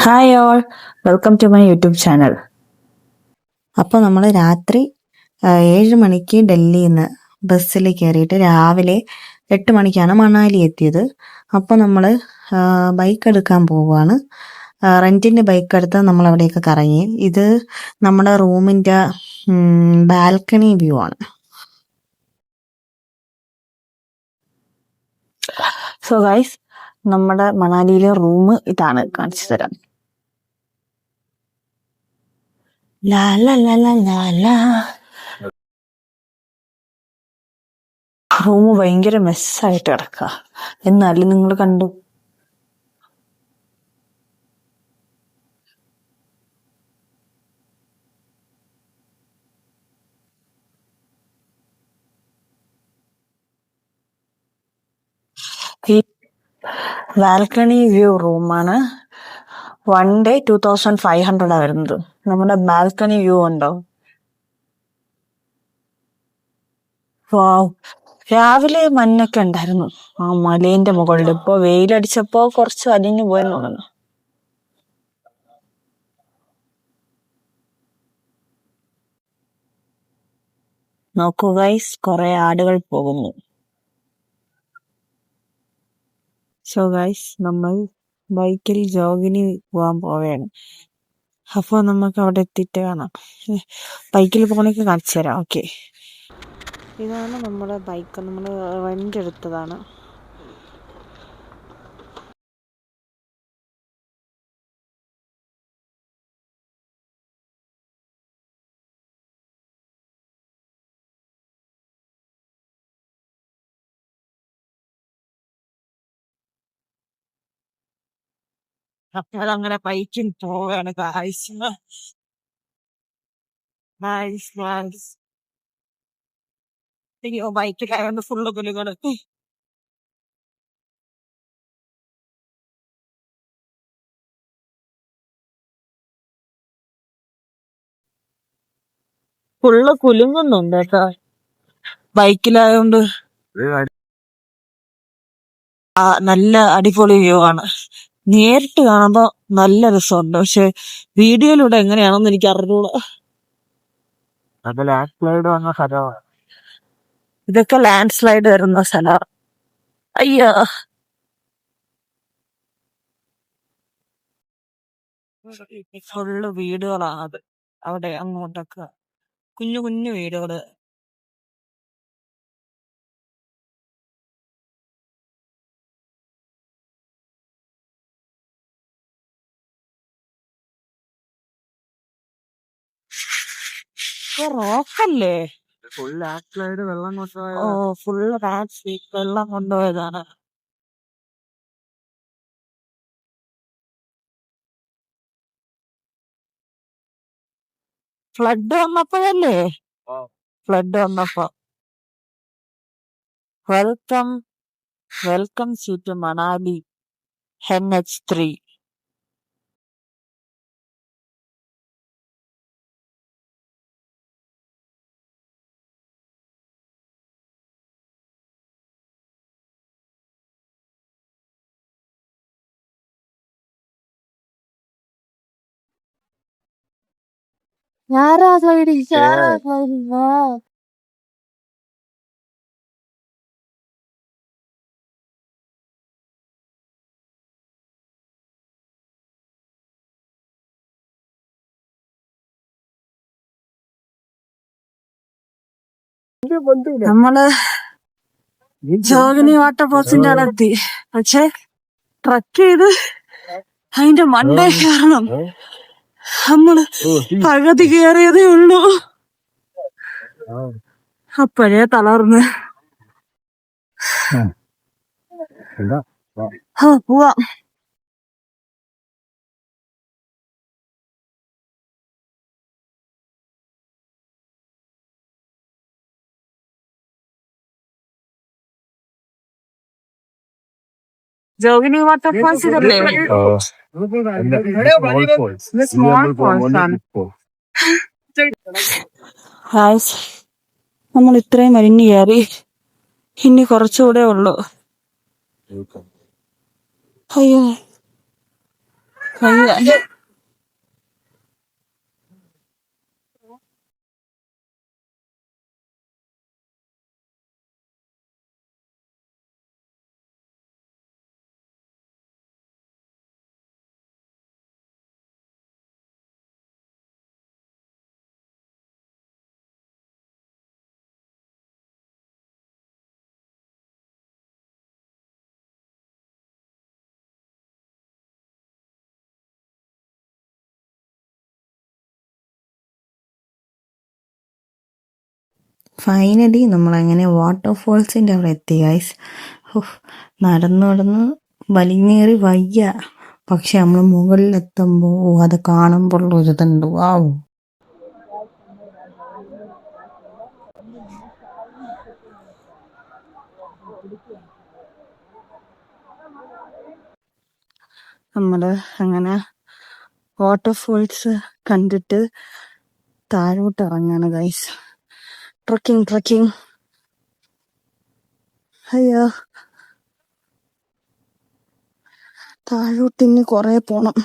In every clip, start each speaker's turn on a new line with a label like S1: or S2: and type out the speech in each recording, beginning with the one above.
S1: Hi all, welcome to my YouTube channel.
S2: അപ്പോൾ നമ്മൾ രാത്രി 7 മണിക്ക് ഡൽഹിയിൽ നിന്ന് ബസ്സിൽ കയറിയിട്ട് രാവിലെ 8 മണിക്കാണ് മണാലി എത്തിയത്. അപ്പോൾ നമ്മൾ ബൈക്ക് എടുക്കാൻ പോവുകയാണ്. റെൻറ്റിന് ബൈക്ക് എടുത്ത് നമ്മൾ അവിടെയൊക്കെ കറങ്ങി. ഇത് നമ്മുടെ റൂമിൻ്റെ ബാൽക്കണി വ്യൂ ആണ്.
S1: സോ ഗൈസ്, നമ്മുടെ മണാലിയിലെ റൂം ഇതാണ്, കാണിച്ചു തരാം. ലാ ലാ ലാ ലാ ലാ ലാ. റൂം ഭയങ്കര മെസ്സായിട്ട് കിടക്കുക. എന്നാലും നിങ്ങൾ കണ്ടു. ഈ ബാൽക്കണി വ്യൂ റൂമാണ്. 1 day 2500 വരുന്നത്. നമ്മുടെ ബാൽക്കണി വ്യൂ ഉണ്ടോ? വാവ്, രാവിലെ മഞ്ഞൊക്കെ ഉണ്ടായിരുന്നു ആ മലേന്റെ മുകളിൽ. ഇപ്പൊ വെയിലടിച്ചപ്പോ കുറച്ച് അലിഞ്ഞു പോയെന്ന് തോന്നുന്നു. നോക്കൂ ഗൈസ്, കുറെ ആടുകൾ പോകുന്നു. സോ ഗൈസ്, നമ്മൾ ബൈക്കിൽ ജോഗിന് പോകാൻ പോവുകയാണ്. അപ്പൊ നമുക്ക് അവിടെ എത്തിയിട്ട് കാണാം. ബൈക്കിൽ പോകണൊക്കെ കാണിച്ചു തരാം. ഓക്കെ, ഇതാണ് നമ്മുടെ ബൈക്ക്. നമ്മൾ റെന്റ് എടുത്തതാണ്. അപ്പൊ അതങ്ങനെ ബൈക്കിൽ പോവുകയാണ് ഗൈസ്. Nice nice. അയ്യോ, ബൈക്കിലായോണ്ട് ഫുള്ള് കുലുകള്. ഫുള്ള് കുലുങ്ങുന്നുണ്ട് കേട്ടോ, ബൈക്കിലായോണ്ട്. നല്ല അടിപൊളി വ്യൂ ആണ്. നേരിട്ട് കാണുമ്പോ നല്ല രസമുണ്ട്, പക്ഷെ വീഡിയോയിലൂടെ എങ്ങനെയാണെന്ന് എനിക്ക് അറിഞ്ഞൂടാ. ഇതൊക്കെ ലാൻഡ് സ്ലൈഡ് വരുന്ന സ്ഥലം. അയ്യോ, ഫുള്ള് വീടുകളാണത്. അവിടെ അങ്ങോട്ടൊക്കെ കുഞ്ഞു കുഞ്ഞു വീടുകള്. റോക്കല്ലേ? ഓ, ഫുള്ള് വെള്ളം കൊണ്ടുപോയതാണ്. ഫ്ലഡ് വന്നപ്പോഴല്ലേ? ഫ്ലഡ് വന്നപ്പോ. Welcome welcome to Manali NH3. നമ്മള് ജോഗിനി വാട്ടർഫോൾസിന്റെ അടുത്ത്, പക്ഷെ ട്രക്ക് ചെയ്ത് അതിന്റെ മണ്ടേ കയറണം. നമ്മള് പകുതി കയറിയതേ ഉള്ളൂ, അപ്പോഴേ തളർന്ന്. പോവാം. ജോഗിനി വാട്ടർഫോൾസ് ഇതല്ലേ? നമ്മൾ ഇത്രയും വലിഞ്ഞു കയറി, ഇനി കുറച്ചുകൂടെ ഉള്ളു. അയ്യോ,
S2: ഫൈനലി നമ്മളങ്ങനെ വാട്ടർഫോൾസിൻ്റെ അവിടെ എത്തി ഗൈസ്. നടന്ന് വലിഞ്ഞേറി വയ്യ. പക്ഷെ നമ്മൾ മുകളിലെത്തുമ്പോൾ അത് കാണുമ്പോൾ ഒരിതുണ്ട്. വാവ്.
S1: നമ്മള് അങ്ങനെ വാട്ടർഫോൾസ് കണ്ടിട്ട് താഴോട്ട് ഇറങ്ങാണ് ഗൈസ്. ട്രക്കിംഗ്. അയ്യോ, താഴോട്ട് ഇനി കൊറേ പോണം.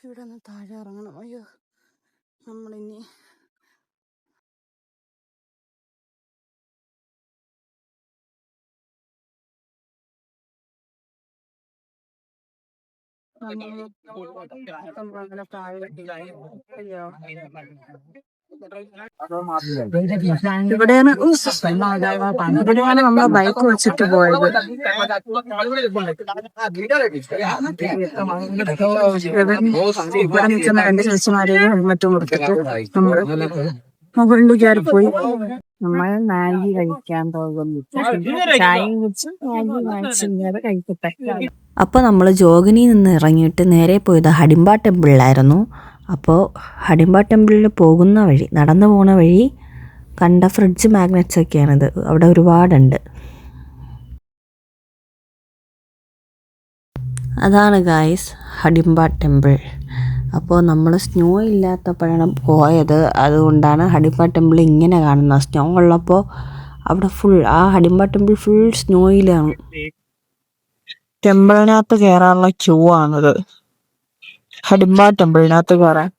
S1: ഇവിടെ നിന്ന് താഴെ ഇറങ്ങണം. അയ്യോ, നമ്മളിനി നമ്മളങ്ങനെ താഴെ. അയ്യോ, ഇവിടെയാണ് നമ്മളെ ബൈക്ക് വെച്ചിട്ട് പോയത്. ഇവിടെ നിൽക്കുന്ന 2 ചേച്ചിമാരെയും ഹെൽമറ്റും കൊടുത്തിട്ട് നമ്മള് മുകളിൽ കയറിപ്പോയി. നമ്മൾ മാഗി കഴിക്കാൻ പോകുന്നു. ചായയും കുടിച്ച് മാഗി വാങ്ങിച്ചിങ്ങനെ കഴിക്കട്ടെ.
S2: അപ്പോൾ നമ്മൾ ജോഗിനിയിൽ നിന്ന് ഇറങ്ങിയിട്ട് നേരെ പോയത് ഹഡിംബ ടെമ്പിളിലായിരുന്നു. അപ്പോൾ ഹഡിംബ ടെമ്പിളിൽ നടന്നു പോകുന്ന വഴി കണ്ട ഫ്രിഡ്ജ് മാഗ്നറ്റ്സ് ഒക്കെയാണിത്. അവിടെ ഒരുപാടുണ്ട്. അതാണ് ഗായ്സ് ഹഡിംബ ടെമ്പിൾ. അപ്പോൾ നമ്മൾ സ്നോ ഇല്ലാത്തപ്പോഴാണ് പോയത്. അതുകൊണ്ടാണ് ഹഡിംബ ടെമ്പിൾ ഇങ്ങനെ കാണുന്നത്. സ്നോ ഉള്ളപ്പോൾ അവിടെ ഹഡിംബ ടെമ്പിൾ ഫുൾ സ്നോയിലാണ്.
S1: ടെമ്പിളിനകത്ത് കയറാനുള്ള ക്യൂ ആണിത്. ഹഡിംബ ടെമ്പിളിനകത്ത് കയറാൻ.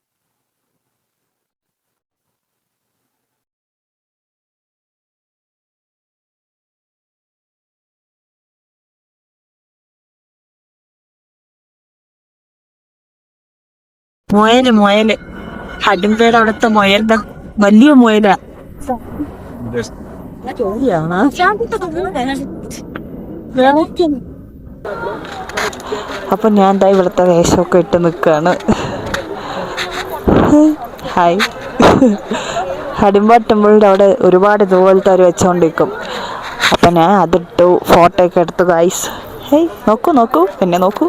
S1: മുയല് ഹഡിംബയുടെ അവിടുത്തെ മുയലിന്റെ വലിയ മുയലാ. അപ്പൊ ഞാൻ എന്താ ഇവിടുത്തെ വേഷമൊക്കെ ഇട്ട് നിൽക്കാണ്. ഹായ്. ഹഡിംബ ടെമ്പിളിന്റെ അവിടെ ഒരുപാട് ഇതുപോലത്തെ അവർ വെച്ചോണ്ടിരിക്കും. അപ്പൊ ഞാൻ അതിട്ടു, ഫോട്ടോ ഒക്കെ എടുത്തു ഗൈസ്. ഹേയ്, നോക്കൂ എന്നെ നോക്കൂ.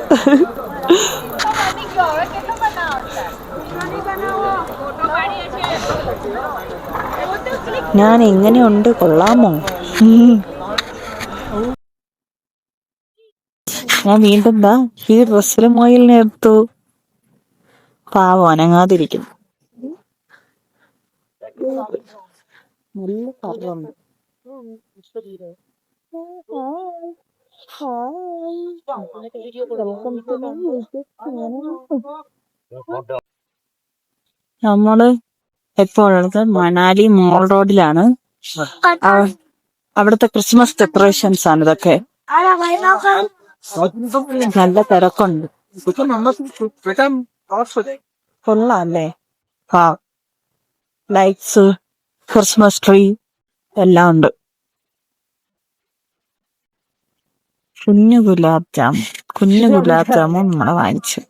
S1: ഞാൻ എങ്ങനെയുണ്ട്, കൊള്ളാമോ? ഞാൻ വീണ്ടും ഈ ഡ്രസ്സിൽ മൊയിലിനെ എടുത്തു. പാവം അനങ്ങാതിരിക്കുന്നു. നല്ല കളറുണ്ട്. നമ്മള് എപ്പോഴുള്ളത് മണാലി മോൾ റോഡിലാണ്. അവിടുത്തെ ക്രിസ്മസ് ഡെക്കറേഷൻസ് ആണ് ഇതൊക്കെ. നല്ല തിരക്കുണ്ട്. കൊള്ളാല്ലേ? ലൈറ്റ്സ്, ക്രിസ്മസ് ട്രീ എല്ലാം ഉണ്ട്. കുഞ്ഞു ഗുലാബ് ജാമുൻ നമ്മളെ വാങ്ങിച്ചു.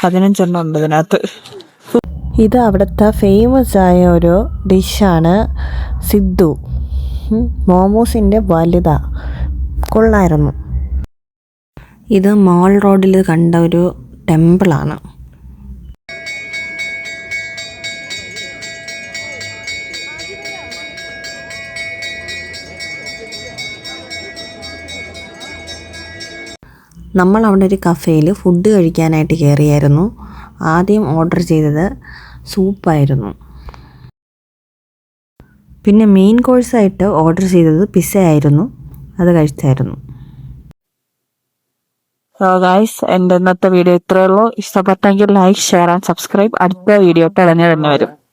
S1: 15 ഉണ്ട് ഇതിനകത്ത്.
S2: ഇത് അവിടുത്തെ ഫേമസ് ആയ ഒരു ഡിഷാണ് സിദ്ദു. മോമോസിൻ്റെ വലുതാ, കൊള്ളായിരുന്നു. ഇത് മോൾ റോഡിൽ കണ്ട ഒരു ടെമ്പിളാണ്. നമ്മൾ അവിടെ ഒരു കഫേയിൽ ഫുഡ് കഴിക്കാനായിട്ട് കയറിയായിരുന്നു. ആദ്യം ഓർഡർ ചെയ്തത് സൂപ്പായിരുന്നു. പിന്നെ മെയിൻ കോഴ്സായിട്ട് ഓർഡർ ചെയ്തത് പിസ്സ ആയിരുന്നു. അത് കഴിച്ചായിരുന്നു.
S1: സോ ഗൈസ്, എൻ്റെ ഇന്നത്തെ വീഡിയോ ഇത്രയേ ഉള്ളൂ. ഇഷ്ടപ്പെട്ടെങ്കിൽ ലൈക്ക്, ഷെയർ ആൻഡ് സബ്സ്ക്രൈബ്. അടുത്ത വീഡിയോ തന്നെ വരും.